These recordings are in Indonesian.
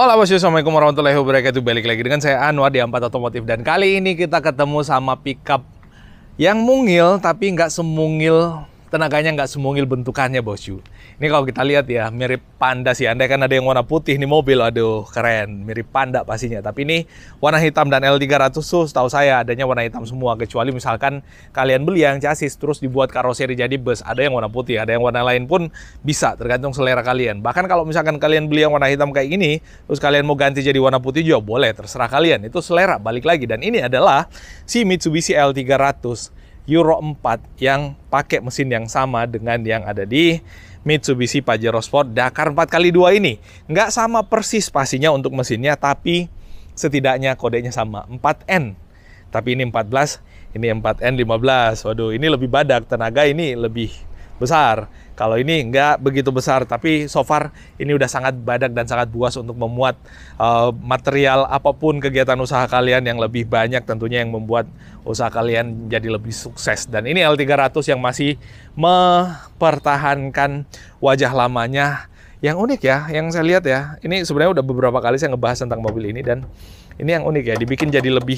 Halo bosku, assalamualaikum warahmatullahi wabarakatuh. Balik lagi dengan saya Anwar di Ampat Otomotif. Dan kali ini kita ketemu sama pickup yang mungil, tapi nggak semungil, tenaganya nggak semungil bentukannya bosku. Ini kalau kita lihat ya, mirip panda sih. Andai kan ada yang warna putih nih mobil, aduh keren, mirip panda pastinya. Tapi ini warna hitam dan L300 tuh setahu saya adanya warna hitam semua. Kecuali misalkan kalian beli yang chassis terus dibuat karoseri jadi bus, ada yang warna putih, ada yang warna lain pun bisa, tergantung selera kalian. Bahkan kalau misalkan kalian beli yang warna hitam kayak gini, terus kalian mau ganti jadi warna putih juga boleh, terserah kalian. Itu selera, balik lagi. Dan ini adalah si Mitsubishi L300 Euro 4 yang pakai mesin yang sama dengan yang ada di Mitsubishi Pajero Sport Dakar 4x2 ini. Nggak sama persis pastinya untuk mesinnya, tapi setidaknya kodenya sama, 4N. Tapi ini 14, ini 4N15. Waduh, ini lebih badak, tenaga ini lebih besar. Kalau ini nggak begitu besar, tapi so far ini udah sangat badak dan sangat buas untuk memuat material apapun kegiatan usaha kalian yang lebih banyak, tentunya yang membuat usaha kalian jadi lebih sukses. Dan ini L300 yang masih mempertahankan wajah lamanya. Yang unik ya, yang saya lihat ya, ini sebenarnya udah beberapa kali saya ngebahas tentang mobil ini, dan ini yang unik ya, dibikin jadi lebih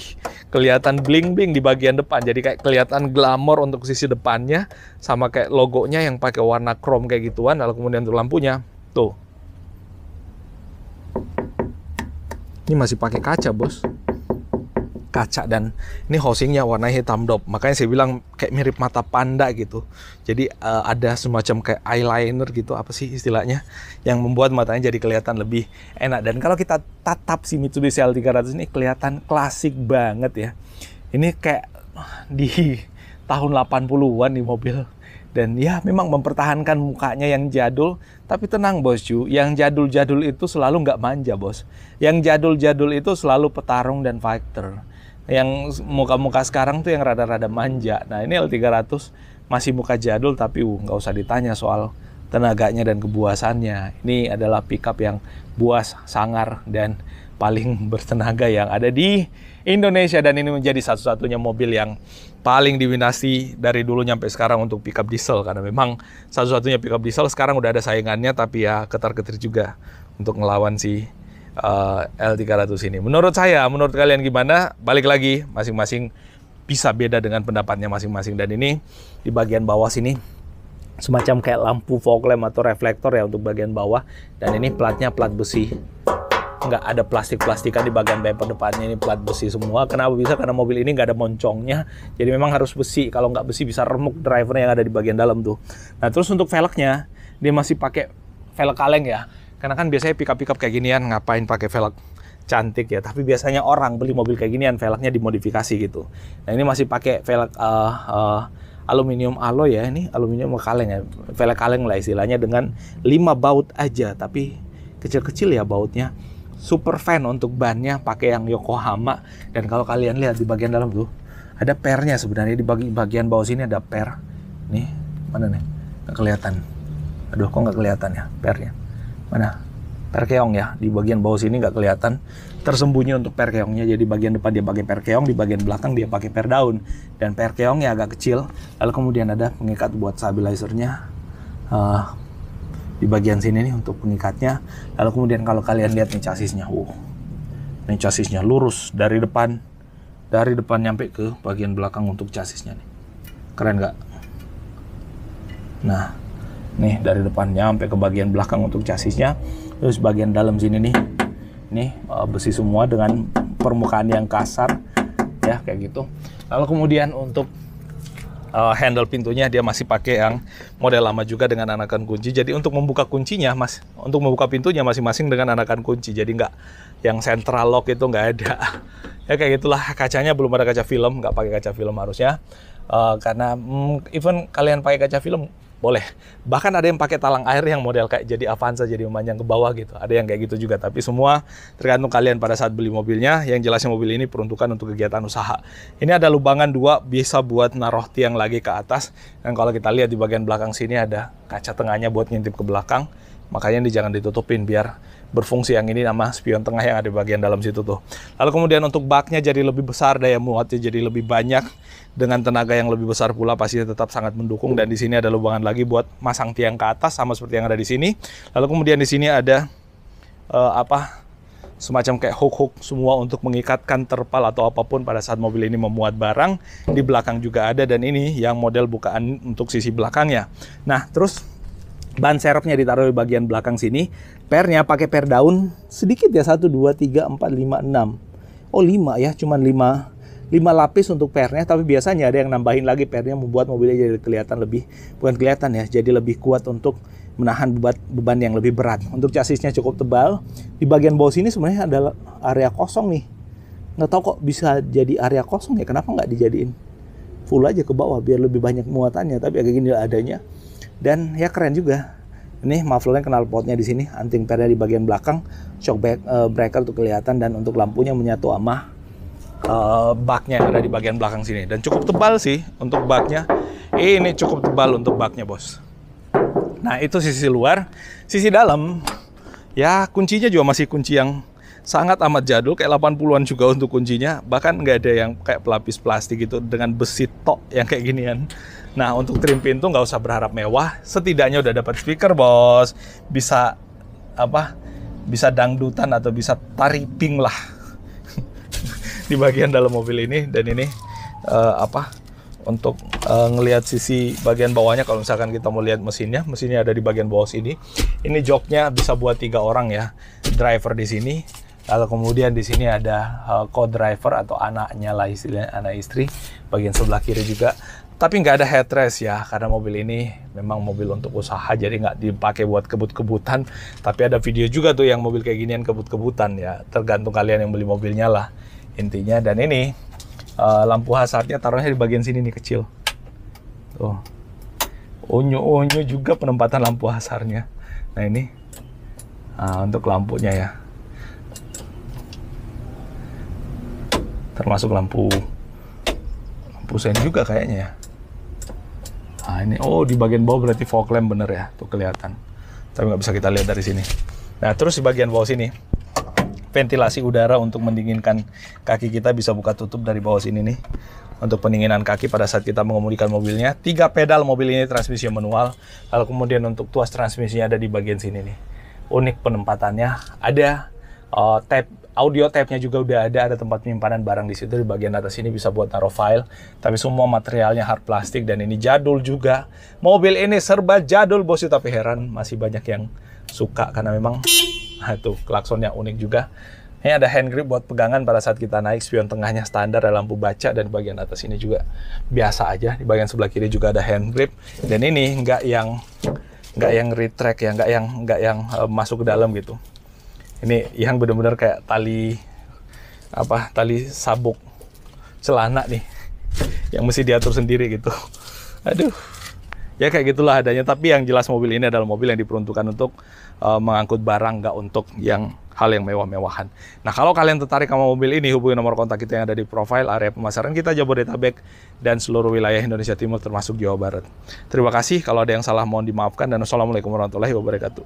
kelihatan bling-bling di bagian depan. Jadi kayak kelihatan glamor untuk sisi depannya, sama kayak logonya yang pakai warna chrome kayak gituan. Lalu kemudian untuk lampunya, tuh. Ini masih pakai kaca, bos. Kaca, dan ini housingnya warna hitam dop. Makanya saya bilang kayak mirip mata panda gitu. Jadi ada semacam kayak eyeliner gitu, apa sih istilahnya, yang membuat matanya jadi kelihatan lebih enak. Dan kalau kita tatap si Mitsubishi L300 ini kelihatan klasik banget ya. Ini kayak di tahun 80-an nih mobil. Dan ya memang mempertahankan mukanya yang jadul. Tapi tenang bosku, yang jadul-jadul itu selalu nggak manja bos. Yang jadul-jadul itu selalu petarung dan fighter. Yang muka-muka sekarang tuh yang rada-rada manja. Nah ini L300 masih muka jadul, tapi nggak usah ditanya soal tenaganya dan kebuasannya. Ini adalah pickup yang buas, sangar, dan paling bertenaga yang ada di Indonesia. Dan ini menjadi satu-satunya mobil yang paling diminati dari dulu nyampe sekarang untuk pickup diesel. Karena memang satu-satunya pickup diesel, sekarang udah ada saingannya, tapi ya ketar-ketir juga untuk ngelawan si L300 ini. Menurut saya, menurut kalian gimana? Balik lagi, masing-masing bisa beda dengan pendapatnya masing-masing. Dan ini di bagian bawah sini semacam kayak lampu fog lamp atau reflektor ya untuk bagian bawah. Dan ini platnya plat besi, nggak ada plastik-plastikan di bagian bumper depannya. Ini plat besi semua. Kenapa bisa? Karena mobil ini nggak ada moncongnya, jadi memang harus besi. Kalau nggak besi bisa remuk drivernya yang ada di bagian dalam tuh. Nah terus untuk velgnya, dia masih pakai velg kaleng ya. Karena kan biasanya pickup-pickup kayak ginian ngapain pakai velg cantik ya. Tapi biasanya orang beli mobil kayak ginian velgnya dimodifikasi gitu. Nah ini masih pakai velg aluminium alloy ya. Ini aluminium kaleng ya. Velg kaleng lah istilahnya, dengan 5 baut aja. Tapi kecil-kecil ya bautnya. Super fan untuk bannya pakai yang Yokohama. Dan kalau kalian lihat di bagian dalam tuh ada pernya sebenarnya. Di bagian bawah sini ada per. Nih mana nih? Nggak kelihatan. Aduh kok nggak kelihatan ya pernya. Mana? Per keong ya, di bagian bawah sini nggak kelihatan, tersembunyi untuk per keongnya. Jadi bagian depan dia pakai per keong, di bagian belakang dia pakai per daun. Dan per keongnya agak kecil. Lalu kemudian ada pengikat buat stabilizernya di bagian sini nih untuk pengikatnya. Lalu kemudian kalau kalian lihat nih chassisnya, ini chassisnya lurus dari depan nyampe ke bagian belakang untuk chassisnya nih. Keren nggak? Nah nih dari depannya sampai ke bagian belakang untuk chassisnya. Terus bagian dalam sini nih besi semua dengan permukaan yang kasar ya kayak gitu. Lalu kemudian untuk handle pintunya dia masih pakai yang model lama juga dengan anakan kunci. Jadi untuk membuka kuncinya untuk membuka pintunya masing-masing dengan anakan kunci. Jadi nggak yang central lock itu nggak ada. Ya kayak gitulah. Kacanya belum ada kaca film, nggak pakai kaca film harusnya. Karena even kalian pakai kaca film boleh. Bahkan ada yang pakai talang air yang model kayak jadi Avanza, jadi memanjang ke bawah gitu. Ada yang kayak gitu juga. Tapi semua tergantung kalian pada saat beli mobilnya. Yang jelasnya mobil ini peruntukan untuk kegiatan usaha. Ini ada lubangan 2, bisa buat naruh tiang lagi ke atas. Dan kalau kita lihat di bagian belakang sini ada kaca tengahnya buat ngintip ke belakang. Makanya ini jangan ditutupin biar berfungsi yang ini nama spion tengah yang ada di bagian dalam situ tuh. Lalu kemudian untuk baknya jadi lebih besar, daya muatnya jadi lebih banyak dengan tenaga yang lebih besar pula, pastinya tetap sangat mendukung. Dan di sini ada lubangan lagi buat masang tiang ke atas sama seperti yang ada di sini. Lalu kemudian di sini ada semacam kayak hook-hook semua untuk mengikatkan terpal atau apapun pada saat mobil ini memuat barang. Di belakang juga ada, dan ini yang model bukaan untuk sisi belakangnya. Nah, terus ban serepnya ditaruh di bagian belakang sini. Pernya pakai per daun sedikit ya, 1, 2, 3, 4, 5, 6. Oh 5 ya, cuman 5 lapis untuk pernya, tapi biasanya ada yang nambahin lagi pernya, membuat mobilnya jadi kelihatan lebih, bukan kelihatan ya, jadi lebih kuat untuk menahan beban yang lebih berat. Untuk chassisnya cukup tebal. Di bagian bawah sini sebenarnya ada area kosong nih. Nggak tahu kok bisa jadi area kosong ya, kenapa nggak dijadiin full aja ke bawah biar lebih banyak muatannya, tapi agak gini adanya. Dan ya keren juga. Ini mufflernya, knalpotnya di sini, anting pernya di bagian belakang, shock breaker tuh kelihatan, dan untuk lampunya menyatu sama baknya yang ada di bagian belakang sini. Dan cukup tebal sih untuk baknya. Ini cukup tebal untuk baknya, bos. Nah, itu sisi luar. Sisi dalam, ya kuncinya juga masih kunci yang sangat amat jadul, kayak 80-an juga untuk kuncinya. Bahkan nggak ada yang kayak pelapis plastik gitu dengan besi tok yang kayak ginian. Nah, untuk trim pintu nggak usah berharap mewah. Setidaknya udah dapat speaker, bos. Bisa bisa dangdutan atau bisa tariping lah di bagian dalam mobil ini. Dan ini untuk ngelihat sisi bagian bawahnya, kalau misalkan kita mau lihat mesinnya ada di bagian bawah sini. Ini joknya bisa buat 3 orang ya, driver di sini. Lalu kemudian di sini ada co-driver atau anaknya lah, istilahnya anak istri, bagian sebelah kiri juga. Tapi nggak ada headrest ya, karena mobil ini memang mobil untuk usaha, jadi nggak dipakai buat kebut-kebutan. Tapi ada video juga tuh yang mobil kayak ginian kebut-kebutan ya, tergantung kalian yang beli mobilnya lah intinya. Dan ini lampu hazardnya taruhnya di bagian sini nih, kecil. Tuh. Unyu-unyu juga penempatan lampu hazardnya. Nah ini untuk lampunya ya. Termasuk lampu sen juga kayaknya ya. Nah ini, oh di bagian bawah berarti fog lamp bener ya, tuh kelihatan. Tapi nggak bisa kita lihat dari sini. Nah terus di bagian bawah sini, ventilasi udara untuk mendinginkan kaki kita, bisa buka tutup dari bawah sini nih. Untuk pendinginan kaki pada saat kita mengemudikan mobilnya. 3 pedal mobil ini, transmisi manual. Lalu kemudian untuk tuas transmisinya ada di bagian sini nih. Unik penempatannya. Ada audio tape-nya juga udah ada tempat penyimpanan barang di situ. Di bagian atas ini bisa buat taruh file. Tapi semua materialnya hard plastik, dan ini jadul juga. Mobil ini serba jadul, bos, tapi heran masih banyak yang suka karena memang tuh klaksonnya unik juga. Ini ada hand grip buat pegangan pada saat kita naik. Spion tengahnya standar, ada lampu baca, dan bagian atas ini juga biasa aja. Di bagian sebelah kiri juga ada hand grip. Dan ini nggak yang retract ya, nggak yang masuk ke dalam gitu. Ini yang benar-benar kayak tali sabuk celana nih, yang mesti diatur sendiri gitu. Aduh, ya kayak gitulah adanya. Tapi yang jelas mobil ini adalah mobil yang diperuntukkan untuk mengangkut barang, nggak untuk yang hal yang mewah-mewahan. Nah, kalau kalian tertarik sama mobil ini, hubungi nomor kontak kita yang ada di profil. Area pemasaran kita Jabodetabek dan seluruh wilayah Indonesia Timur termasuk Jawa Barat. Terima kasih, kalau ada yang salah mohon dimaafkan, dan wassalamualaikum warahmatullahi wabarakatuh.